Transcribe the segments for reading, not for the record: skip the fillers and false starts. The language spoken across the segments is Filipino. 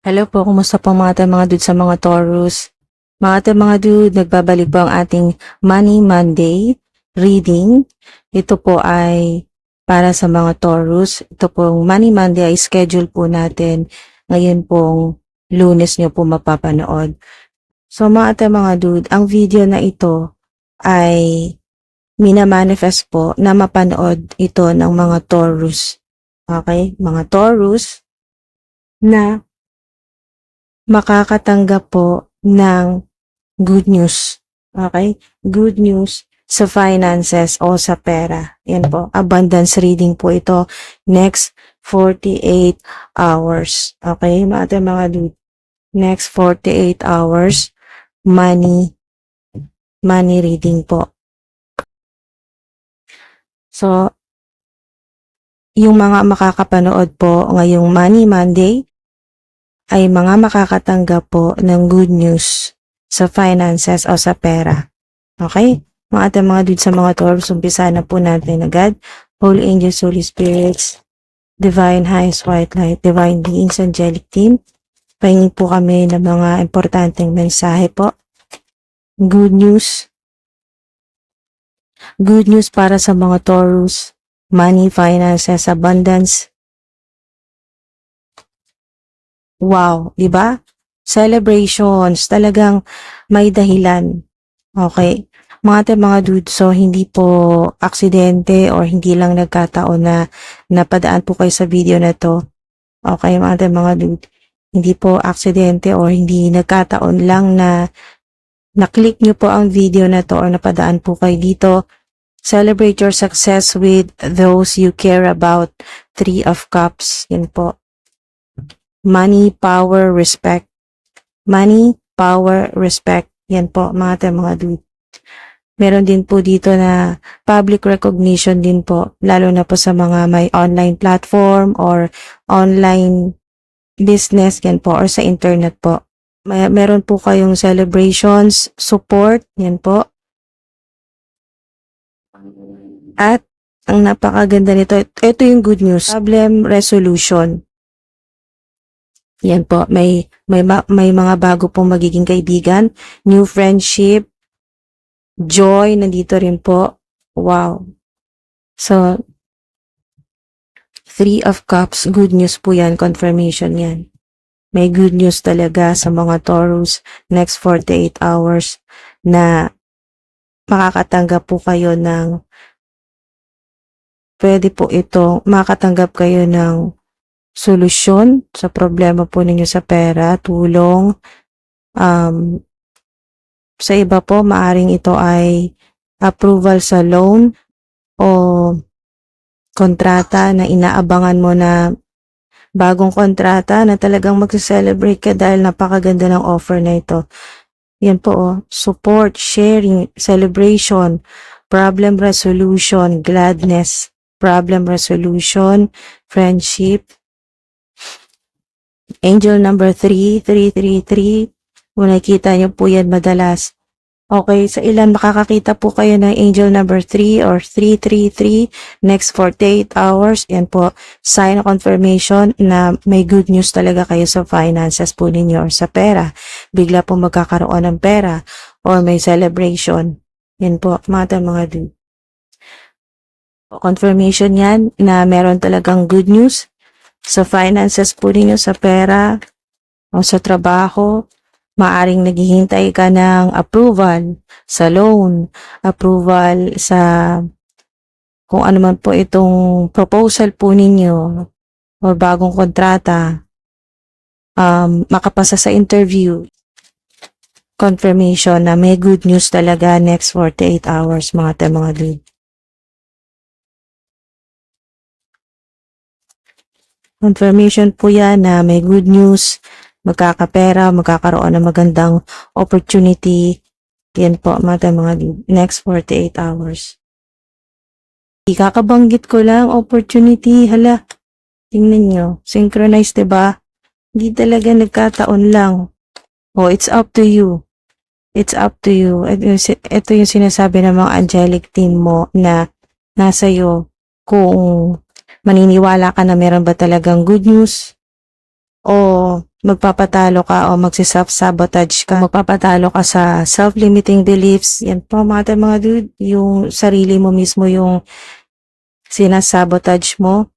Hello po, kumusta po mga dude sa mga Taurus? Mga dude, nagbabalik po ang ating Money Monday reading. Ito po ay para sa mga Taurus. Ito pong Money Monday ay schedule po natin. Ngayon pong Lunes nyo po mapapanood. So mga dude, ang video na ito ay minamanifest po na mapanood ito ng mga Taurus. Okay? Mga Taurus na makakatanggap po ng good news. Okay? Good news sa finances o sa pera. Yan po. Abundance reading po ito. Next 48 hours. Okay? Mga dude. Next 48 hours. Money reading po. So, yung mga makakapanood po ngayong Money Monday, ay mga makakatanggap po ng good news sa finances o sa pera. Okay? Mga dude sa mga Taurus, umpisa na po natin agad. Holy Angels, Holy Spirits, Divine Highest White Light, Divine Beings, Angelic Team. Pahingin po kami ng mga importanteng mensahe po. Good news. Good news para sa mga Taurus. Money, finances, abundance. Wow, di ba? Celebrations, talagang may dahilan. Okay? Mga dude, so hindi po aksidente or hindi lang nagkataon na napadaan po kayo sa video na to. Okay, mga dude, hindi po aksidente or hindi nagkataon lang na na-click nyo po ang video na to or napadaan po kayo dito. Celebrate your success with those you care about. 3 of Cups, yan po. Money, power, respect. Money, power, respect. Yan po, mga dude. Meron din po dito na public recognition din po, lalo na po sa mga may online platform or online business, yan po, or sa internet po. Meron po kayong celebrations, support, yan po. At ang napakaganda nito, ito yung good news, problem resolution. Yan po, may mga bago pong magiging kaibigan, new friendship, joy, nandito rin po. Wow. So, 3 of Cups, good news po yan, confirmation yan. May good news talaga sa mga Taurus next 48 hours na makakatanggap po kayo ng, pwede po ito, makakatanggap kayo ng solusyon sa problema po ninyo sa pera, tulong. Sa iba po, maaring ito ay approval sa loan o kontrata na inaabangan mo na bagong kontrata na talagang mag-celebrate ka dahil napakaganda ng offer na ito. Yan po, support, sharing, celebration, problem resolution, gladness, problem resolution, friendship. Angel number 3, 333. Kung nakikita niyo po yan madalas. Okay, sa ilan makakakita po kayo ng angel number 3 or 333 next 48 hours. Yan po, sign of confirmation na may good news talaga kayo sa finances po ninyo or sa pera. Bigla po magkakaroon ng pera or may celebration. Yan po, mga dude. Confirmation yan na meron talagang good news sa finances po ninyo, sa pera o sa trabaho. Maaring naghihintay ka ng approval sa loan, approval sa kung ano man po itong proposal po ninyo o bagong kontrata, makapasa sa interview. Confirmation na may good news talaga next 48 hours, mga dude. Confirmation po yan na may good news, magkakapera, magkakaroon ng magandang opportunity. Yan po, mga dude, next 48 hours. Ikakabanggit ko lang, opportunity, hala, tingnan nyo, synchronized, diba? Hindi talaga nagkataon lang. Oh, it's up to you. It's up to you. Ito yung sinasabi ng mga angelic team mo na nasa iyo kung maniniwala ka na meron ba talagang good news o magpapatalo ka o magsi-self-sabotage ka, magpapatalo ka sa self-limiting beliefs. Yan po mga dude, yung sarili mo mismo yung sinasabotage mo.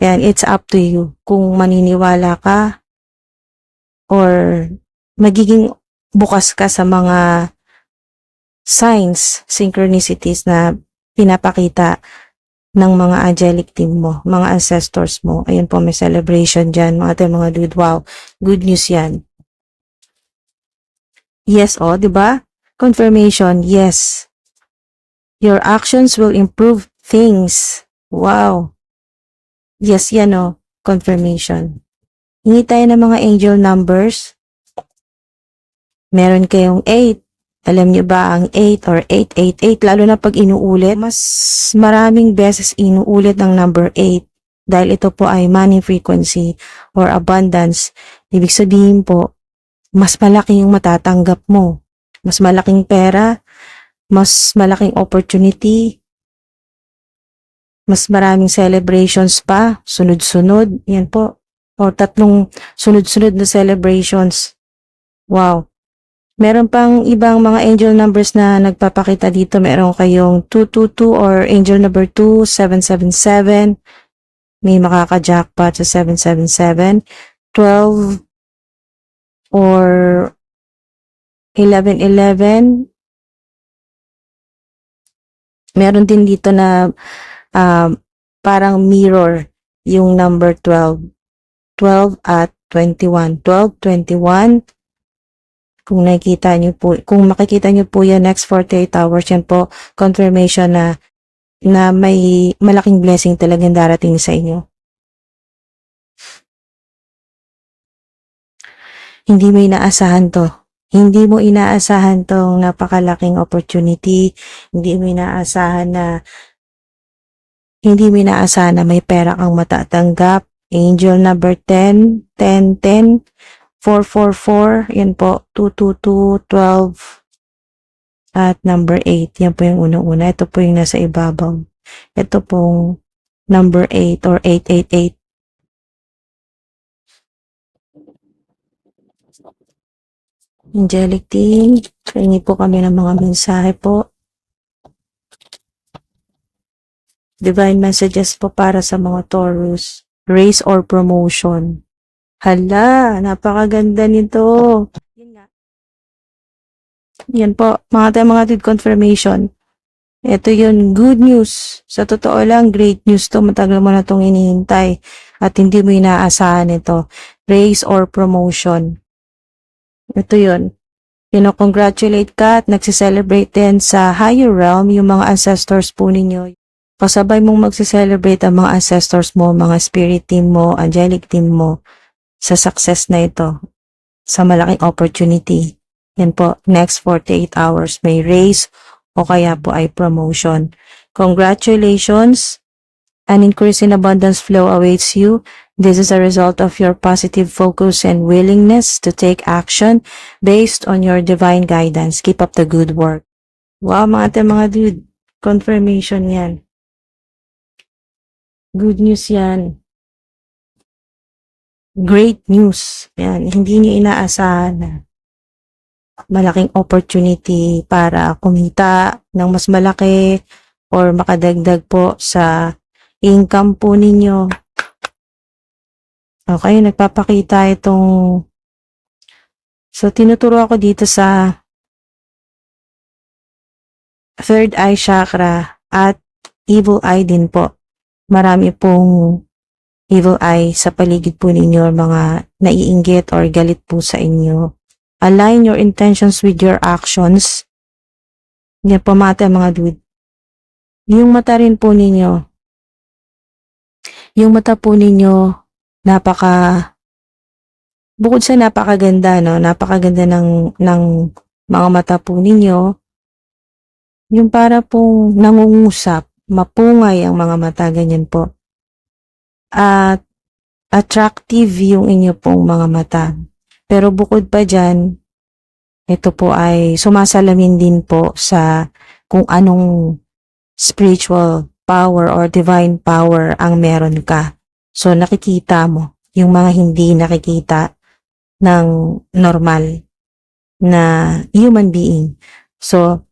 Yan, it's up to you kung maniniwala ka or magiging bukas ka sa mga signs, synchronicities na pinapakita ng mga angelic team mo, mga ancestors mo. Ayun po, may celebration dyan, mga dude. Wow, good news yan. Yes, di ba? Confirmation, yes. Your actions will improve things. Wow. Yes, yan confirmation. Hingi tayo ng mga angel numbers. Meron kayong 8. Alam niyo ba ang 8 or 888, lalo na pag inuulit, mas maraming beses inuulit ang number 8 dahil ito po ay money frequency or abundance. Ibig sabihin po, mas malaki yung matatanggap mo. Mas malaking pera, mas malaking opportunity, mas maraming celebrations pa, sunod-sunod, yan po. O 3 sunod-sunod na celebrations. Wow. Meron pang ibang mga angel numbers na nagpapakita dito. Meron kayong 222 or angel number 2, 777. May makaka-jackpot sa 777. 12 or 1111. Meron din dito na parang mirror yung number 12. 12 at 21. 12, 21. Kung nakikita niyo po, kung makikita niyo po yan next 48 hours, yan po confirmation na may malaking blessing talagang darating sa inyo. Hindi mo inaasahan to. Hindi mo inaasahan tong napakalaking opportunity. Hindi mo inaasahan na may pera kang matatanggap. Angel number 10, 10, 10. 444, yan po, 222, 12, at number 8, yan po yung unang-una. Ito po yung nasa ibabaw. Ito pong number 8 or 888. Angelic team, hingi po kami ng mga mensahe po. Divine messages po para sa mga Taurus. Raise or promotion. Hala, napakaganda nito. Yan po, mga dude confirmation. Ito yun, good news. Sa totoo lang, great news to. Matagal mo na itong inihintay at hindi mo inaasahan ito. Raise or promotion. Ito yun. Congratulate ka at nagsiselebrate din sa higher realm yung mga ancestors po ninyo. Kasabay mong magsiselebrate ang mga ancestors mo, mga spirit team mo, angelic team mo, sa success na ito, sa malaking opportunity. Yan po, next 48 hours may raise o kaya po ay promotion. Congratulations! An increase in abundance flow awaits you. This is a result of your positive focus and willingness to take action based on your divine guidance. Keep up the good work. Wow, mga dude, confirmation yan. Good news yan. Great news. Yan, hindi niyo inaasahan na malaking opportunity para kumita ng mas malaki or makadagdag po sa income po ninyo. Okay, nagpapakita itong so tinuturo ako dito sa third eye chakra at evil eye din po. Marami pong evil eye sa paligid po ninyo, mga naiinggit or galit po sa inyo. Align your intentions with your actions. Yan po mga dude. Yung mata rin po ninyo. Yung mata po ninyo, bukod sa napakaganda, napakaganda ng mga mata po ninyo, yung para pong nangungusap, mapungay ang mga mata, ganyan po. At attractive yung inyo pong mga mata. Pero bukod pa dyan, ito po ay sumasalamin din po sa kung anong spiritual power or divine power ang meron ka. So nakikita mo yung mga hindi nakikita ng normal na human being. So,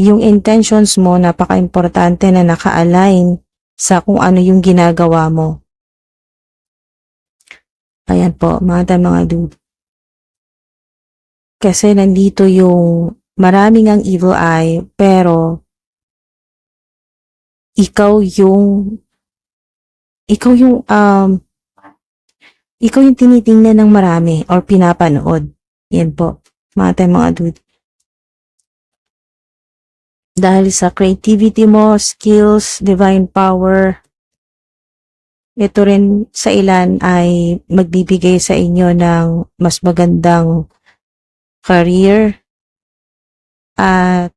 yung intentions mo, napaka-importante na naka-align sa kung ano yung ginagawa mo. Ayan po, mga dude. Kasi nandito yung maraming ang evil eye, pero ikaw yung tinitingnan ng marami or pinapanood. Yan po, mga dude. Dahil sa creativity mo, skills, divine power, ito rin sa ilan ay magbibigay sa inyo ng mas magandang career at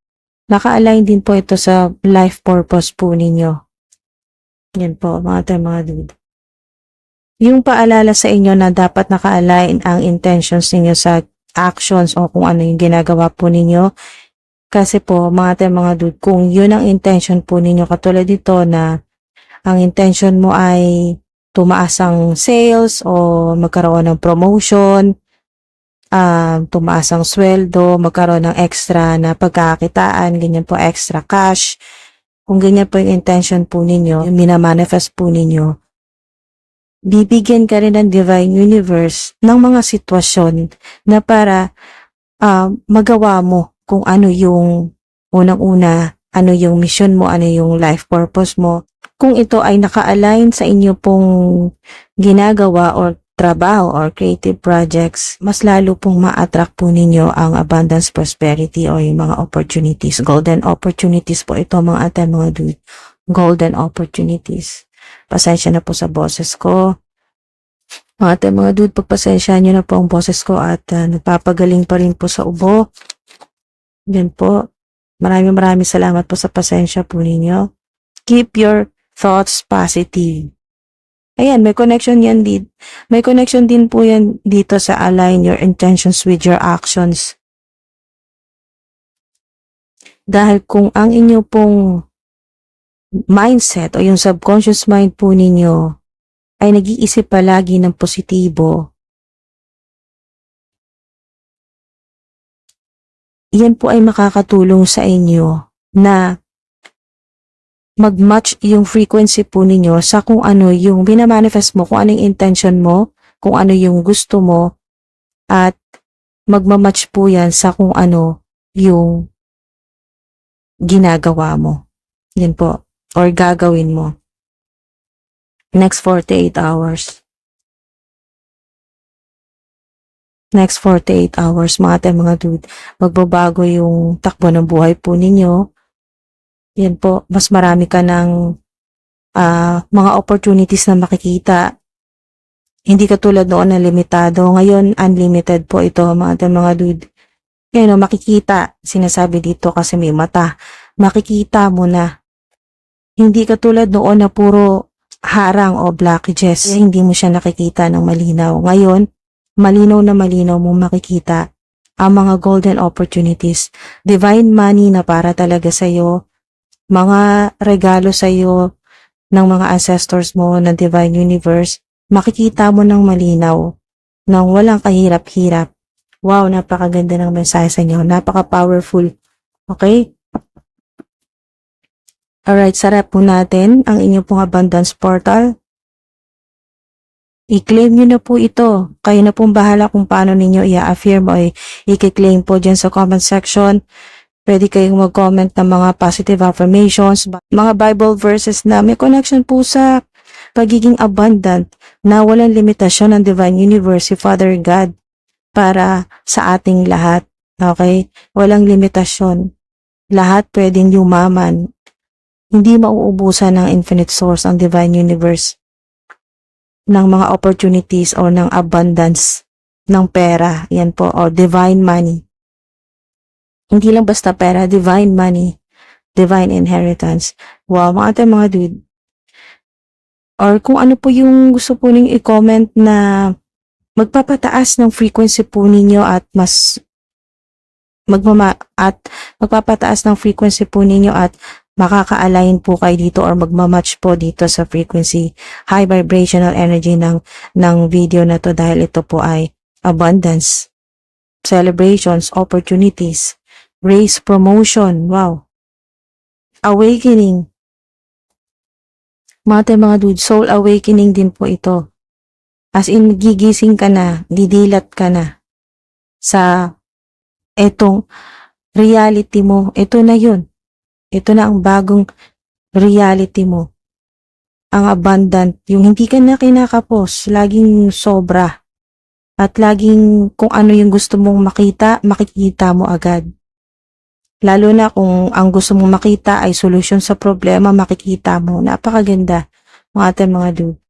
naka-align din po ito sa life purpose po ninyo. Yan po, mga dude. Yung paalala sa inyo na dapat naka-align ang intentions ninyo sa actions o kung ano yung ginagawa po ninyo. Kasi po, mga dude, kung yun ang intention po ninyo, katulad dito na ang intention mo ay tumaas ang sales o magkaroon ng promotion, tumaas ang sweldo, magkaroon ng extra na pagkakakitaan, ganyan po, extra cash. Kung ganyan po yung intention po ninyo, yung minamanifest po ninyo, bibigyan ka rin ng Divine Universe ng mga sitwasyon na para magawa mo kung ano yung unang-una, ano yung mission mo, ano yung life purpose mo. Kung ito ay naka-align sa inyo pong ginagawa or trabaho or creative projects, mas lalo pong ma-attract po ninyo ang abundance, prosperity o yung mga opportunities. Golden opportunities po ito mga dude. Golden opportunities. Pasensya na po sa boses ko. Mga dude, pagpasensya nyo na po ang boses ko at nagpapagaling pa rin po sa ubo. Yan po. Maraming salamat po sa pasensya po ninyo. Keep your thoughts positive. Ayan, may connection yan din. May connection din po yan dito sa align your intentions with your actions. Dahil kung ang inyo pong mindset o yung subconscious mind po ninyo ay nag-iisip palagi ng positibo, yan po ay makakatulong sa inyo na mag-match yung frequency po ninyo sa kung ano yung binamanifest mo, kung ano yung intention mo, kung ano yung gusto mo, at magmamatch po yan sa kung ano yung ginagawa mo. Yan po. Or gagawin mo. Next 48 hours. Next 48 hours, mga dude, magbabago yung takbo ng buhay po ninyo. Yan po, mas marami ka ng mga opportunities na makikita. Hindi katulad noon na limitado. Ngayon, unlimited po ito, mga dude. Ngayon, makikita. Sinasabi dito kasi may mata. Makikita mo na. Hindi katulad noon na puro harang o blockages. Hindi mo siya nakikita ng malinaw. Ngayon, malinaw na malinaw mo makikita ang mga golden opportunities. Divine money na para talaga sa'yo. Mga regalo sa'yo ng mga ancestors mo ng Divine Universe, makikita mo ng malinaw, ng walang kahirap-hirap. Wow, napakaganda ng mensahe sa inyo. Napaka-powerful. Okay? Alright, sarap po natin ang inyong pong abundance portal. I-claim nyo na po ito. Kayo na pong bahala kung paano ninyo i-affirm o i-claim po dyan sa comment section. Pwede kayong mag-comment ng mga positive affirmations, mga Bible verses na may connection po sa pagiging abundant na walang limitasyon ng Divine Universe, si Father God, para sa ating lahat. Okay? Walang limitasyon. Lahat pwedeng yumaman. Hindi mauubusan ng infinite source ang Divine Universe ng mga opportunities o ng abundance ng pera. Yan po, o divine money. Hindi lang basta pera, divine money, divine inheritance. Wow, mga dude. Or kung ano po yung gusto po ninyo i-comment na magpapataas ng frequency po ninyo at mas magpapataas ng frequency po ninyo at makaka-align po kayo dito or magmamatch po dito sa frequency, high vibrational energy ng video na to dahil ito po ay abundance, celebrations, opportunities, raise, promotion, wow, awakening. Mga dude, soul awakening din po ito. As in, gigising ka na, didilat ka na sa etong reality mo. Ito na yun. Ito na ang bagong reality mo. Ang abundant, yung hindi ka na kinakapos, laging sobra. At laging kung ano yung gusto mong makita, makikita mo agad. Lalo na kung ang gusto mong makita ay solusyon sa problema, makikita mo. Napakaganda, mga dude.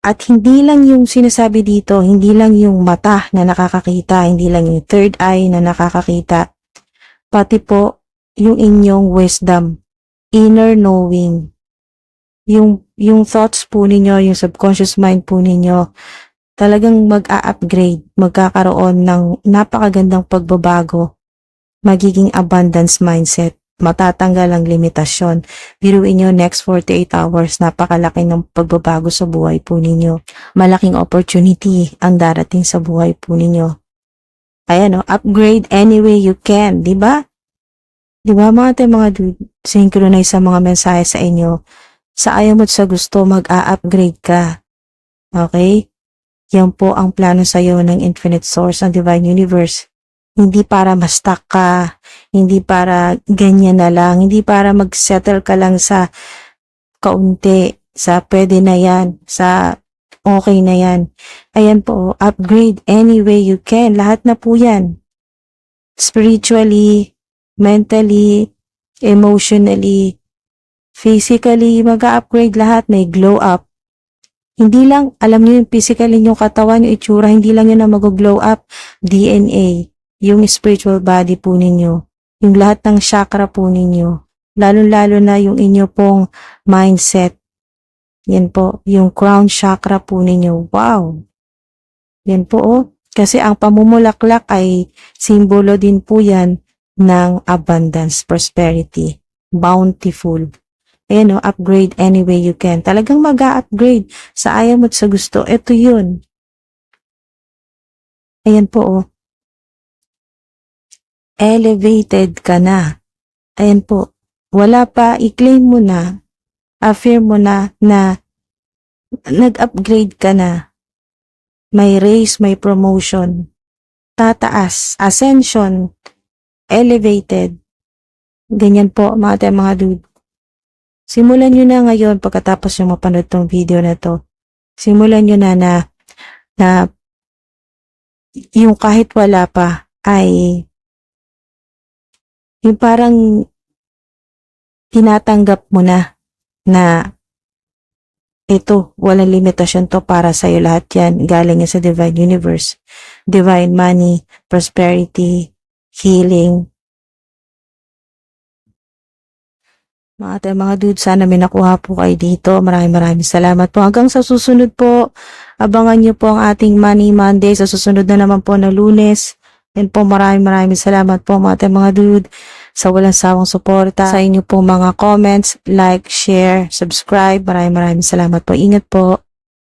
At hindi lang yung sinasabi dito, hindi lang yung mata na nakakakita, hindi lang yung third eye na nakakakita, pati po yung inyong wisdom, inner knowing. Yung thoughts po ninyo, yung subconscious mind po ninyo, talagang mag-a-upgrade, magkakaroon ng napakagandang pagbabago, magiging abundance mindset, matatanggal ang limitasyon. Biruin nyo, next 48 hours, napakalaki ng pagbabago sa buhay po ninyo. Malaking opportunity ang darating sa buhay po ninyo. Ayan o, upgrade any way you can, di ba? Di ba mga dude, synchronize sa mga mensahe sa inyo. Sa ayaw mo't sa gusto, mag-a-upgrade ka. Okay? Yan po ang plano sa iyo ng Infinite Source, ng Divine Universe. Hindi para ma-stuck ka, hindi para ganyan na lang, hindi para mag-settle ka lang sa kaunti, sa pwede na yan, sa okay na yan. Ayan po, upgrade any way you can. Lahat na po yan. Spiritually, mentally, emotionally, physically, mag-upgrade lahat. May glow up. Hindi lang, alam nyo yung physical yung katawan, yung itsura, hindi lang yun na mag-glow up. DNA, yung spiritual body po ninyo, yung lahat ng chakra po ninyo, lalo-lalo na yung inyo pong mindset. Yan po, yung crown chakra po ninyo. Wow! Yan po oh. Kasi ang pamumulaklak ay simbolo din po yan ng abundance, prosperity, bountiful. Ayan o, upgrade any way you can. Talagang mag-a-upgrade sa ayaw mo't sa gusto. Ito yun. Ayan po oh. Elevated ka na. Ayan po. Wala pa, i-claim mo na, affirm mo na nag-upgrade ka na. May raise, may promotion. Tataas, ascension, elevated. Ganyan po mga dude. Simulan nyo na ngayon pagkatapos yung mapanood tong video na to. Simulan nyo na yung kahit wala pa ay yung parang tinatanggap mo na ito, walang limitasyon to para sa'yo lahat yan. Galing yan sa Divine Universe. Divine money, prosperity, healing. Mga dude, sana may nakuha po kayo dito. Maraming salamat po. Hanggang sa susunod po, abangan nyo po ang ating Money Monday sa susunod na naman po na Lunes. Yan po, maraming salamat po mga dude sa walang sawang suporta, sa inyo po mga comments, like, share, subscribe. Maraming salamat po. Ingat po.